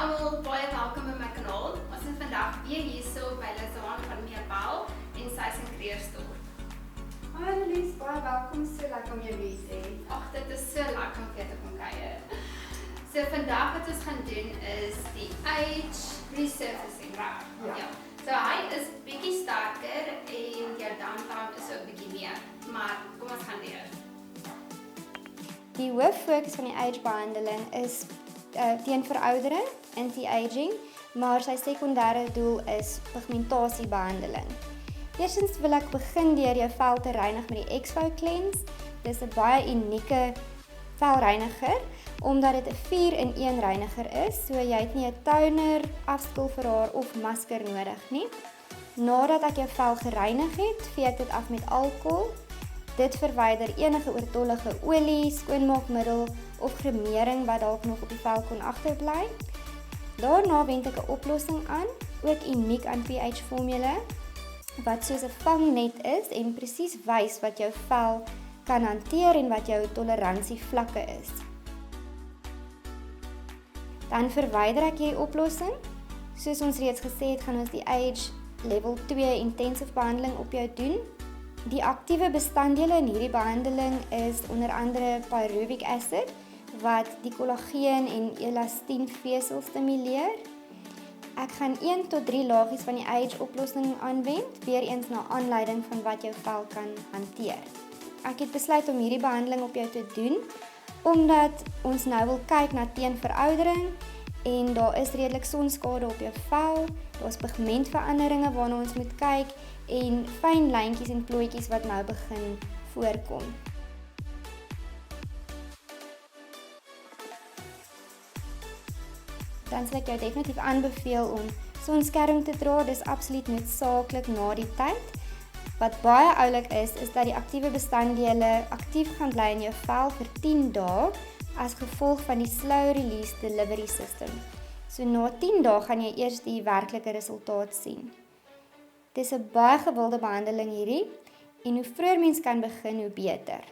almal, baie welkom by my kanaal. Ons is vandag weer hierso by Lazaan van Meerbel en sy is in Kreersdorp. Hi Annelies, baie welkom, so lekker om jou weer te hê. Ag, dit is so lekker om weer te kom kuier. So vandag wat ons gaan doen is die age resurfacing, reg? Ja. So hy is bietjie sterker en jou downtime is ook bietjie meer, maar kom ons gaan deur. Die hoof fokus van die age behandeling is teen veroudering, anti-aging, maar sy sekondêre doel is pigmentasiebehandeling. Eerstens wil ek begin deur jou vel te reinig met die X-Fow Cleanse. Dit is 'n baie unieke velreiniger, omdat dit 'n 4-in-1 reiniger is, so jy het nie 'n toner, afskoolverhaar of masker nodig nie. Nadat ek jou vel gereinig het, vee ek dit af met alkohol. Dit verwyder enige oortollige olie, skoonmaakmiddel of gremering wat dalk nog op die vel kon agterbly. Daarna wend ek 'n oplossing aan, ook uniek aan pH formule, wat soos 'n vangnet is en presies wys wat jou vel kan hanteer en wat jou toleransievlakke is. Dan verwyder ek die oplossing. Soos ons reeds gesê het, gaan ons die age level 2 intensive behandeling op jou doen. Die aktiewe bestanddele in hierdie behandeling is onder andere pyruvic acid, wat die kollageen en elastien vesel stimuleer. Ek gaan 1 tot 3 laagies van die age oplossing aanwend, weer eens na aanleiding van wat jou vel kan hanteer. Ek het besluit om hierdie behandeling op jou te doen, omdat ons nou wil kyk na teenveroudering en daar is redelik sonskade op jou vel, daar is pigmentveranderinge waarna ons moet kyk en fyn lyntjies en plooitjies wat nou begin voorkom. Dan sal ek jou definitief aanbeveel om sonskerm te dra, dis absoluut noodsaaklik na die tyd. Wat baie oulik is dat die aktiewe bestanddele aktief gaan bly in jou vel vir 10 dae as gevolg van die slow release delivery system. So na 10 dae gaan jy eers die werklike resultaat sien. Dis 'n baie gewilde behandeling hierdie en hoe vroeër mens kan begin, hoe beter.